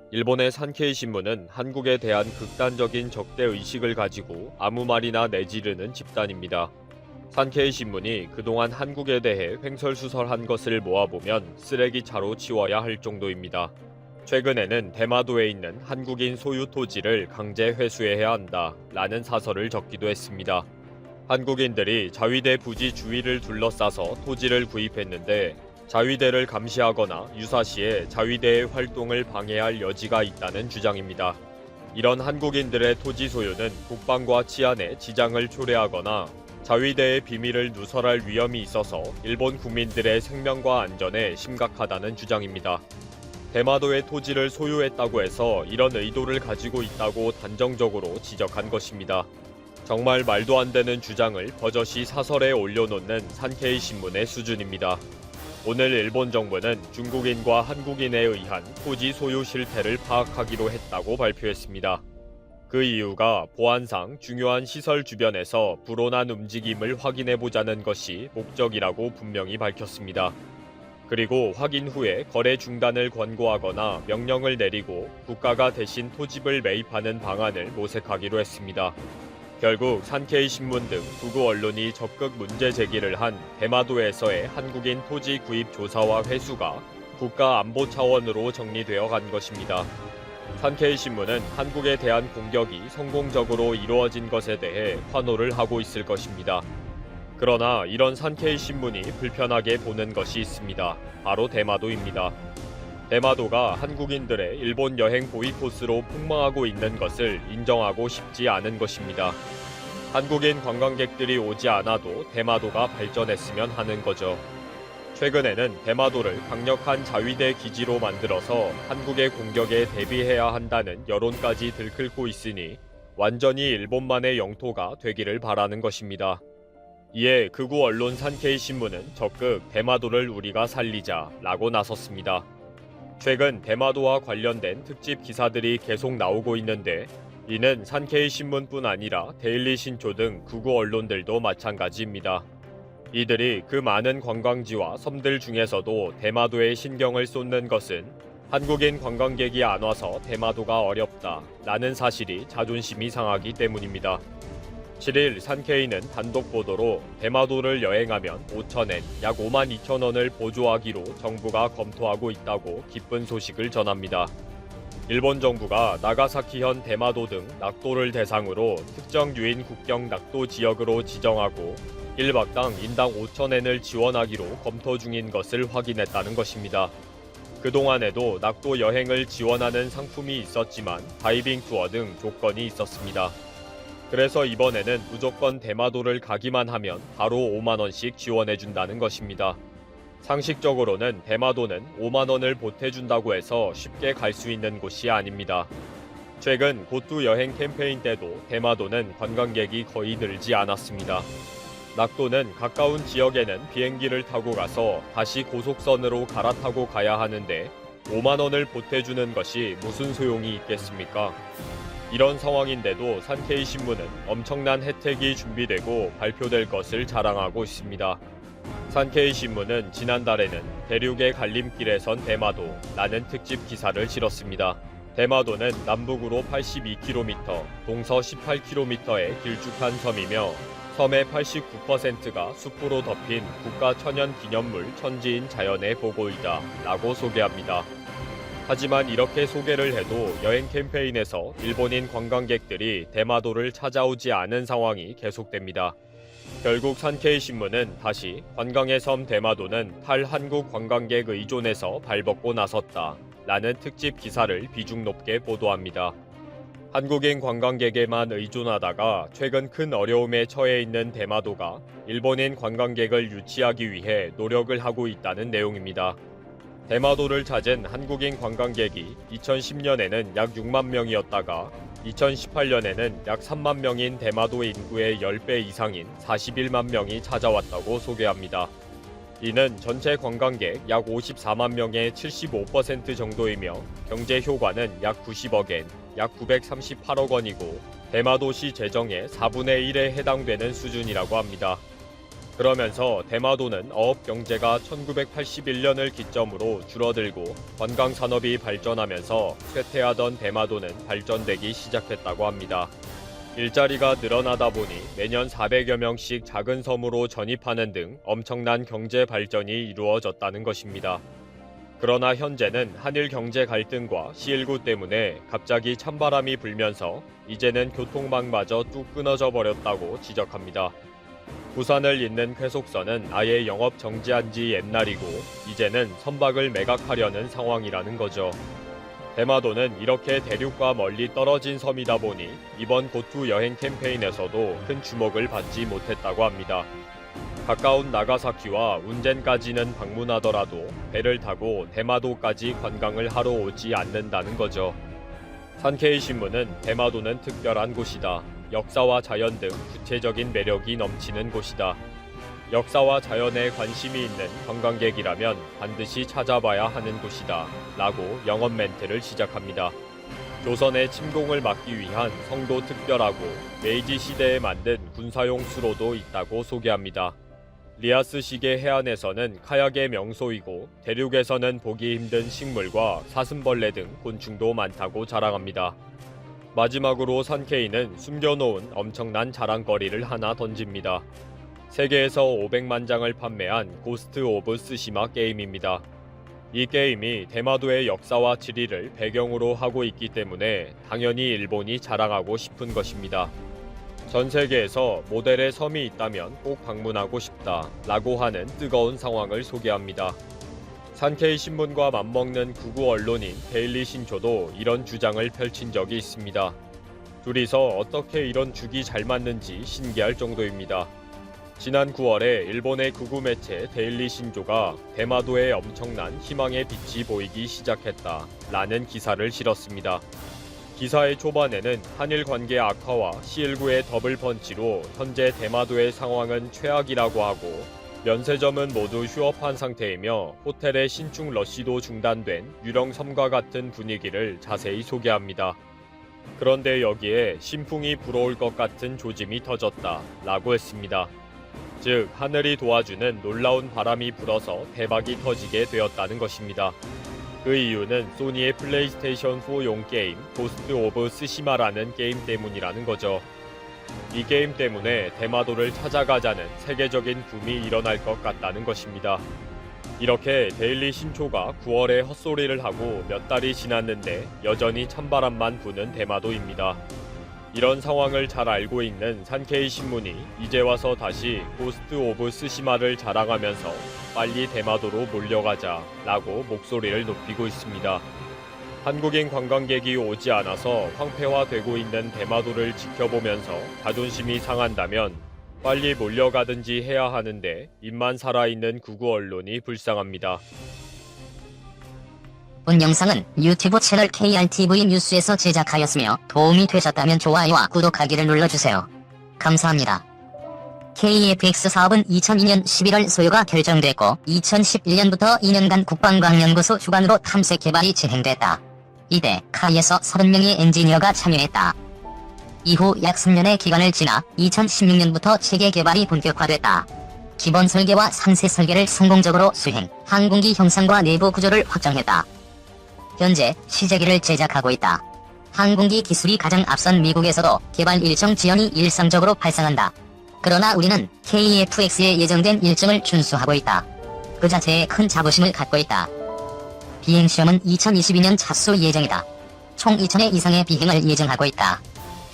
일본의 산케이 신문은 한국에 대한 극단적인 적대의식을 가지고 아무 말이나 내지르는 집단입니다. 산케이 신문이 그동안 한국에 대해 횡설수설한 것을 모아보면 쓰레기차로 치워야 할 정도입니다. 최근에는 대마도에 있는 한국인 소유 토지를 강제 회수해야 한다라는 사설을 적기도 했습니다. 한국인들이 자위대 부지 주위를 둘러싸서 토지를 구입했는데 자위대를 감시하거나 유사시에 자위대의 활동을 방해할 여지가 있다는 주장입니다. 이런 한국인들의 토지 소유는 국방과 치안에 지장을 초래하거나 자위대의 비밀을 누설할 위험이 있어서 일본 국민들의 생명과 안전에 심각하다는 주장입니다. 대마도의 토지를 소유했다고 해서 이런 의도를 가지고 있다고 단정적으로 지적한 것입니다. 정말 말도 안 되는 주장을 버젓이 사설에 올려놓는 산케이 신문의 수준입니다. 오늘 일본 정부는 중국인과 한국인에 의한 토지 소유 실태를 파악하기로 했다고 발표했습니다. 그 이유가 보안상 중요한 시설 주변에서 불온한 움직임을 확인해보자는 것이 목적이라고 분명히 밝혔습니다. 그리고 확인 후에 거래 중단을 권고하거나 명령을 내리고 국가가 대신 토집을 매입하는 방안을 모색하기로 했습니다. 결국 산케이 신문 등 두구 언론이 적극 문제 제기를 한 대마도에서의 한국인 토지 구입 조사와 회수가 국가 안보 차원으로 정리되어 간 것입니다. 산케이 신문은 한국에 대한 공격이 성공적으로 이루어진 것에 대해 환호를 하고 있을 것입니다. 그러나 이런 산케이 신문이 불편하게 보는 것이 있습니다. 바로 대마도입니다. 대마도가 한국인들의 일본 여행 보이 코스로 폭망하고 있는 것을 인정하고 싶지 않은 것입니다. 한국인 관광객들이 오지 않아도 대마도가 발전했으면 하는 거죠. 최근에는 대마도를 강력한 자위대 기지로 만들어서 한국의 공격에 대비해야 한다는 여론까지 들끓고 있으니 완전히 일본만의 영토가 되기를 바라는 것입니다. 이에 극우 언론 산케이 신문은 적극 대마도를 우리가 살리자라고 나섰습니다. 최근 대마도와 관련된 특집 기사들이 계속 나오고 있는데 이는 산케이 신문뿐 아니라 데일리 신초 등 극우 언론들도 마찬가지입니다. 이들이 그 많은 관광지와 섬들 중에서도 대마도에 신경을 쏟는 것은 한국인 관광객이 안 와서 대마도가 어렵다라는 사실이 자존심이 상하기 때문입니다. 7일 산케이는 단독 보도로 대마도를 여행하면 5,000엔, 약 52,000원을 보조하기로 정부가 검토하고 있다고 기쁜 소식을 전합니다. 일본 정부가 나가사키현 대마도 등 낙도를 대상으로 특정 유인 국경 낙도 지역으로 지정하고 1박당 인당 5,000엔을 지원하기로 검토 중인 것을 확인했다는 것입니다. 그동안에도 낙도 여행을 지원하는 상품이 있었지만 다이빙 투어 등 조건이 있었습니다. 그래서 이번에는 무조건 대마도를 가기만 하면 바로 5만원씩 지원해준다는 것입니다. 상식적으로는 대마도는 5만원을 보태준다고 해서 쉽게 갈 수 있는 곳이 아닙니다. 최근 고투 여행 캠페인 때도 대마도는 관광객이 거의 늘지 않았습니다. 낙도는 가까운 지역에는 비행기를 타고 가서 다시 고속선으로 갈아타고 가야 하는데 5만원을 보태주는 것이 무슨 소용이 있겠습니까? 이런 상황인데도 산케이 신문은 엄청난 혜택이 준비되고 발표될 것을 자랑하고 있습니다. 산케이 신문은 지난달에는 대륙의 갈림길에선 대마도라는 특집 기사를 실었습니다. 대마도는 남북으로 82km, 동서 18km의 길쭉한 섬이며 섬의 89%가 숲으로 덮인 국가천연기념물 천지인 자연의 보고이다 라고 소개합니다. 하지만 이렇게 소개를 해도 여행 캠페인에서 일본인 관광객들이 대마도를 찾아오지 않은 상황이 계속됩니다. 결국 산케이 신문은 다시 관광의 섬 대마도는 탈한국 관광객 의존에서 발벗고 나섰다 라는 특집 기사를 비중 높게 보도합니다. 한국인 관광객에만 의존하다가 최근 큰 어려움에 처해 있는 대마도가 일본인 관광객을 유치하기 위해 노력을 하고 있다는 내용입니다. 대마도를 찾은 한국인 관광객이 2010년에는 약 6만 명이었다가 2018년에는 약 3만 명인 대마도 인구의 10배 이상인 41만 명이 찾아왔다고 소개합니다. 이는 전체 관광객 약 54만 명의 75% 정도이며 경제 효과는 약 90억엔, 약 938억 원이고 대마도시 재정의 4분의 1에 해당되는 수준이라고 합니다. 그러면서 대마도는 어업 경제가 1981년을 기점으로 줄어들고 관광 산업이 발전하면서 쇠퇴하던 대마도는 발전되기 시작했다고 합니다. 일자리가 늘어나다 보니 매년 400여 명씩 작은 섬으로 전입하는 등 엄청난 경제 발전이 이루어졌다는 것입니다. 그러나 현재는 한일 경제 갈등과 C19 때문에 갑자기 찬바람이 불면서 이제는 교통망마저 뚝 끊어져 버렸다고 지적합니다. 부산을 잇는 쾌속선은 아예 영업 정지한 지 옛날이고 이제는 선박을 매각하려는 상황이라는 거죠. 대마도는 이렇게 대륙과 멀리 떨어진 섬이다 보니 이번 고투 여행 캠페인에서도 큰 주목을 받지 못했다고 합니다. 가까운 나가사키와 운젠까지는 방문하더라도 배를 타고 대마도까지 관광을 하러 오지 않는다는 거죠. 산케이 신문은 대마도는 특별한 곳이다. 역사와 자연 등 구체적인 매력이 넘치는 곳이다. 역사와 자연에 관심이 있는 관광객이라면 반드시 찾아봐야 하는 곳이다. 라고 영업 멘트를 시작합니다. 조선의 침공을 막기 위한 성도 특별하고 메이지 시대에 만든 군사용 수로도 있다고 소개합니다. 리아스식의 해안에서는 카약의 명소이고 대륙에서는 보기 힘든 식물과 사슴벌레 등 곤충도 많다고 자랑합니다. 마지막으로 산케이는 숨겨놓은 엄청난 자랑거리를 하나 던집니다. 세계에서 500만 장을 판매한 고스트 오브 스시마 게임입니다. 이 게임이 대마도의 역사와 지리를 배경으로 하고 있기 때문에 당연히 일본이 자랑하고 싶은 것입니다. 전 세계에서 모델의 섬이 있다면 꼭 방문하고 싶다 라고 하는 뜨거운 상황을 소개합니다. 산케이 신문과 맞먹는 극우 언론인 데일리 신초도 이런 주장을 펼친 적이 있습니다. 둘이서 어떻게 이런 죽이 잘 맞는지 신기할 정도입니다. 지난 9월에 일본의 극우 매체 데일리 신조가 대마도에 엄청난 희망의 빛이 보이기 시작했다 라는 기사를 실었습니다. 기사의 초반에는 한일 관계 악화와 C19의 더블 펀치로 현재 대마도의 상황은 최악이라고 하고 면세점은 모두 휴업한 상태이며 호텔의 신축 러시도 중단된 유령 섬과 같은 분위기를 자세히 소개합니다. 그런데 여기에 신풍이 불어올 것 같은 조짐이 터졌다 라고 했습니다. 즉 하늘이 도와주는 놀라운 바람이 불어서 대박이 터지게 되었다는 것입니다. 그 이유는 소니의 플레이스테이션 4용 게임 고스트 오브 스시마라는 게임 때문이라는 거죠. 이 게임 때문에 대마도를 찾아가자는 세계적인 붐이 일어날 것 같다는 것입니다. 이렇게 데일리 신초가 9월에 헛소리를 하고 몇 달이 지났는데 여전히 찬바람만 부는 대마도입니다. 이런 상황을 잘 알고 있는 산케이 신문이 이제 와서 다시 고스트 오브 스시마를 자랑하면서 빨리 대마도로 몰려가자 라고 목소리를 높이고 있습니다. 한국인 관광객이 오지 않아서 황폐화되고 있는 대마도를 지켜보면서 자존심이 상한다면 빨리 몰려가든지 해야 하는데 입만 살아있는 극우 언론이 불쌍합니다. 본 영상은 유튜브 채널 KRTV 뉴스에서 제작하였으며 도움이 되셨다면 좋아요와 구독하기를 눌러주세요. 감사합니다. KFX 사업은 2002년 11월 소유가 결정됐고 2011년부터 2년간 국방과학연구소 주관으로 탐색 개발이 진행됐다. 이때 카이에서 30명의 엔지니어가 참여했다. 이후 약 3년의 기간을 지나 2016년부터 체계 개발이 본격화됐다. 기본 설계와 상세 설계를 성공적으로 수행, 항공기 형상과 내부 구조를 확정했다. 현재 시제기를 제작하고 있다. 항공기 기술이 가장 앞선 미국에서도 개발 일정 지연이 일상적으로 발생한다. 그러나 우리는 KFX에 예정된 일정을 준수하고 있다. 그 자체에 큰 자부심을 갖고 있다. 비행시험은 2022년 착수 예정이다. 총 2,000회 이상의 비행을 예정하고 있다.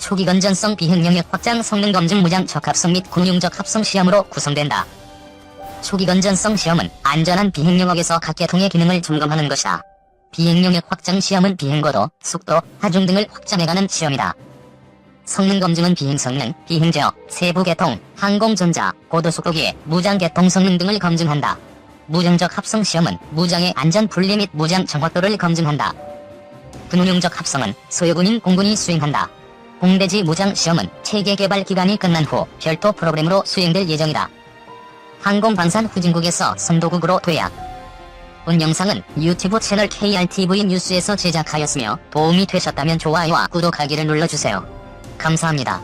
초기 건전성 비행 영역 확장 성능 검증 무장 적합성 및 군용적 합성 시험으로 구성된다. 초기 건전성 시험은 안전한 비행 영역에서 각 계통의 기능을 점검하는 것이다. 비행 영역 확장 시험은 비행고도, 속도, 하중 등을 확장해가는 시험이다. 성능 검증은 비행 성능, 비행 제어, 세부 계통, 항공 전자, 고도 속도기의 무장 계통 성능 등을 검증한다. 무장적 합성 시험은 무장의 안전 분리 및 무장 정확도를 검증한다. 군용적 합성은 소유군인 공군이 수행한다. 공대지 무장 시험은 체계 개발 기간이 끝난 후 별도 프로그램으로 수행될 예정이다. 항공방산 후진국에서 선도국으로 도약. 본 영상은 유튜브 채널 KRTV 뉴스에서 제작하였으며 도움이 되셨다면 좋아요와 구독하기를 눌러주세요. 감사합니다.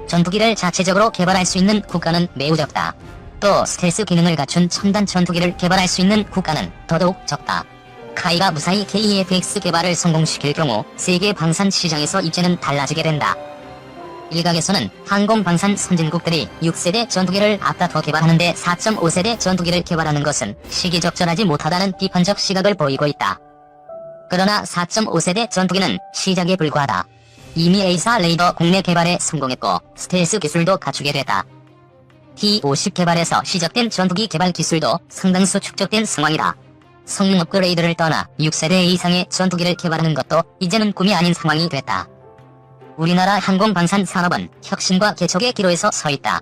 전투기를 자체적으로 개발할 수 있는 국가는 매우 적다. 또 스텔스 기능을 갖춘 첨단 전투기를 개발할 수 있는 국가는 더더욱 적다. 카이가 무사히 KEFX 개발을 성공시킬 경우 세계 방산 시장에서 입지는 달라지게 된다. 일각에서는 항공방산 선진국들이 6세대 전투기를 앞다퉈 개발하는데 4.5세대 전투기를 개발하는 것은 시기적절하지 못하다는 비판적 시각을 보이고 있다. 그러나 4.5세대 전투기는 시작에 불과하다. 이미 A사 레이더 국내 개발에 성공했고 스텔스 기술도 갖추게 됐다. T-50 개발에서 시작된 전투기 개발 기술도 상당수 축적된 상황이다. 성능 업그레이드를 떠나 6세대 이상의 전투기를 개발하는 것도 이제는 꿈이 아닌 상황이 됐다. 우리나라 항공방산 산업은 혁신과 개척의 기로에서 서 있다.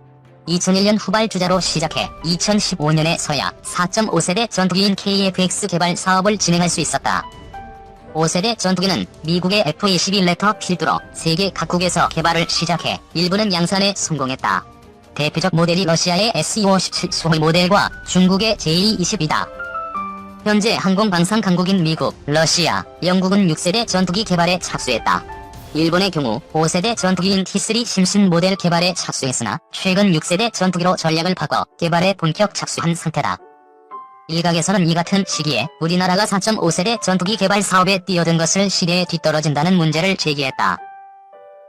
2001년 후발주자로 시작해 2015년에 서야 4.5세대 전투기인 KF-X 개발 사업을 진행할 수 있었다. 5세대 전투기는 미국의 F-22 레터 필두로 세계 각국에서 개발을 시작해 일부는 양산에 성공했다. 대표적 모델이 러시아의 S-257 수호의 모델과 중국의 J-22다. 현재 항공방산 강국인 미국, 러시아, 영국은 6세대 전투기 개발에 착수했다. 일본의 경우 5세대 전투기인 T-3 심신 모델 개발에 착수했으나 최근 6세대 전투기로 전략을 바꿔 개발에 본격 착수한 상태다. 일각에서는 이 같은 시기에 우리나라가 4.5세대 전투기 개발 사업에 뛰어든 것을 시대에 뒤떨어진다는 문제를 제기했다.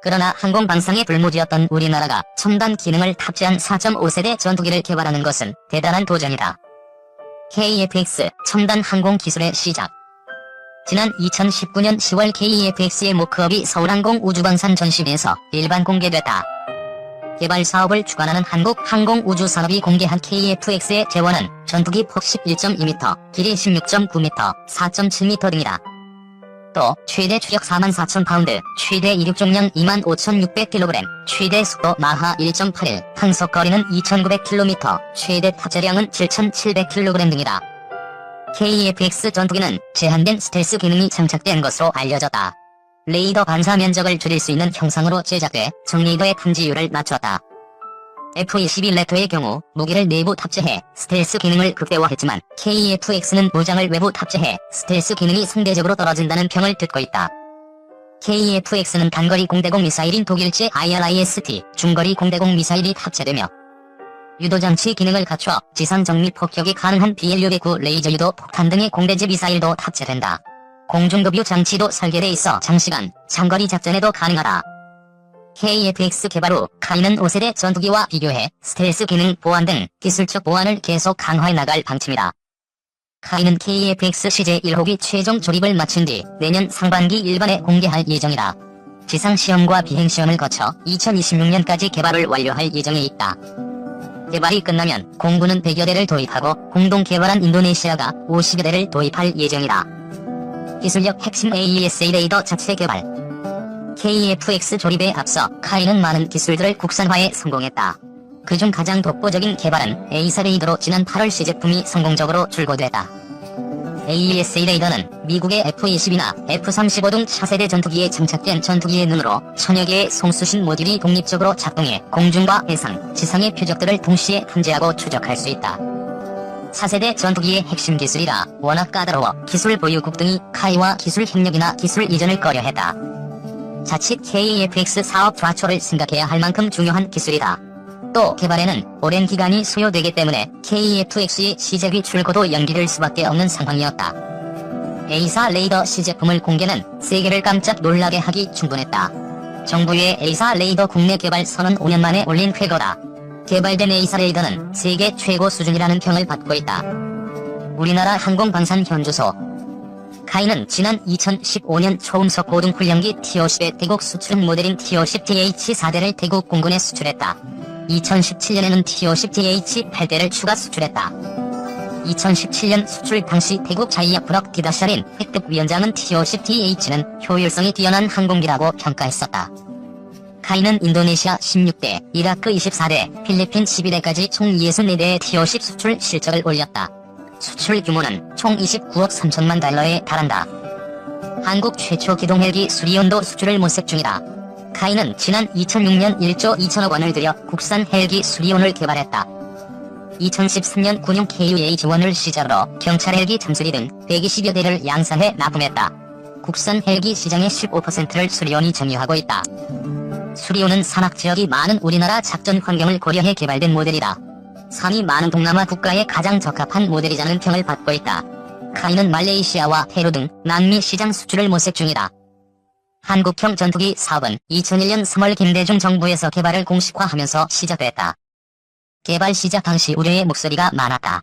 그러나 항공방산의 불모지였던 우리나라가 첨단 기능을 탑재한 4.5세대 전투기를 개발하는 것은 대단한 도전이다. KF-X 첨단 항공 기술의 시작. 지난 2019년 10월 KF-X의 모크업이 서울항공 우주방산 전시회에서 일반 공개됐다. 개발 사업을 주관하는 한국항공우주산업이 공개한 KF-X의 재원은 전투기 폭 11.2m, 길이 16.9m, 4.7m 등이다. 또 최대 추력 44,000파운드, 최대 이륙重량 25,600kg, 최대 속도 마하 1.81, 항속거리는 2,900km, 최대 탑재량은 7,700kg 등이다. KF-X 전투기는 제한된 스텔스 기능이 장착된 것으로 알려졌다. 레이더 반사 면적을 줄일 수 있는 형상으로 제작돼 정레이더의 탐지율을 낮췄다. F-22 레터의 경우 무기를 내부 탑재해 스텔스 기능을 극대화했지만 KF-X는 무장을 외부 탑재해 스텔스 기능이 상대적으로 떨어진다는 평을 듣고 있다. KF-X는 단거리 공대공 미사일인 독일제 IRIS-T, 중거리 공대공 미사일이 탑재되며 유도장치 기능을 갖춰 지상 정밀 폭격이 가능한 BL-609 레이저 유도 폭탄 등의 공대지 미사일도 탑재된다. 공중급유 장치도 설계돼 있어 장시간, 장거리 작전에도 가능하다. KF-X 개발 후 카이는 5세대 전투기와 비교해 스텔스 기능 보완 등 기술적 보완을 계속 강화해 나갈 방침이다. 카이는 KF-X 시제 1호기 최종 조립을 마친 뒤 내년 상반기 일반에 공개할 예정이다. 지상시험과 비행시험을 거쳐 2026년까지 개발을 완료할 예정에 있다. 개발이 끝나면 공군은 100여 대를 도입하고 공동 개발한 인도네시아가 50여 대를 도입할 예정이다. 기술력 핵심 AESA 레이더 자체 개발. KF-X 조립에 앞서 카이는 많은 기술들을 국산화에 성공했다. 그중 가장 독보적인 개발은 A사 레이더로 지난 8월 시제품이 성공적으로 출고됐다. AESA 레이더는 미국의 F-22나 F-35 등 차세대 전투기에 장착된 전투기의 눈으로 천여 개의 송수신 모듈이 독립적으로 작동해 공중과 해상, 지상의 표적들을 동시에 탐지하고 추적할 수 있다. 차세대 전투기의 핵심 기술이라 워낙 까다로워 기술 보유국 등이 카이와 기술 협력이나 기술 이전을 꺼려했다. 자칫 KF-X 사업 좌초를 생각해야 할 만큼 중요한 기술이다. 또 개발에는 오랜 기간이 소요되기 때문에 KF-X의 시제기 출고도 연기될 수밖에 없는 상황이었다. A사 레이더 시제품을 공개는 세계를 깜짝 놀라게 하기 충분했다. 정부의 A사 레이더 국내 개발 선언 5년 만에 올린 쾌거다. 개발된 A사 레이더는 세계 최고 수준이라는 평을 받고 있다. 우리나라 항공방산 현주소 카이는 지난 2015년 초음속 고등훈련기 T-50의 대국 수출형 모델인 T-50TH-4대를 대국 공군에 수출했다. 2017년에는 T-50TH 8대를 추가 수출했다. 2017년 수출 당시 대국 자이약 브럭 기다샤린 획득위원장은 T-50TH는 효율성이 뛰어난 항공기라고 평가했었다. 카이는 인도네시아 16대, 이라크 24대, 필리핀 12대까지 총 64대의 T-50 수출 실적을 올렸다. 수출 규모는 총 29억 3천만 달러에 달한다. 한국 최초 기동헬기 수리온도 수출을 모색 중이다. 카이는 지난 2006년 1조 2천억 원을 들여 국산 헬기 수리온을 개발했다. 2013년 군용 KUA 지원을 시작으로 경찰 헬기 잠수리 등 120여 대를 양산해 납품했다. 국산 헬기 시장의 15%를 수리온이 점유하고 있다. 수리온은 산악지역이 많은 우리나라 작전 환경을 고려해 개발된 모델이다. 3위 많은 동남아 국가에 가장 적합한 모델이자는 평을 받고 있다. 카이는 말레이시아와 페루 등 남미 시장 수출을 모색 중이다. 한국형 전투기 사업은 2001년 3월 김대중 정부에서 개발을 공식화하면서 시작됐다. 개발 시작 당시 우려의 목소리가 많았다.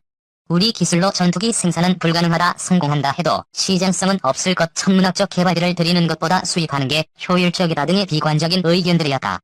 우리 기술로 전투기 생산은 불가능하다. 성공한다 해도 시장성은 없을 것. 천문학적 개발비를 들이는 것보다 수입하는 게 효율적이다 등의 비관적인 의견들이었다.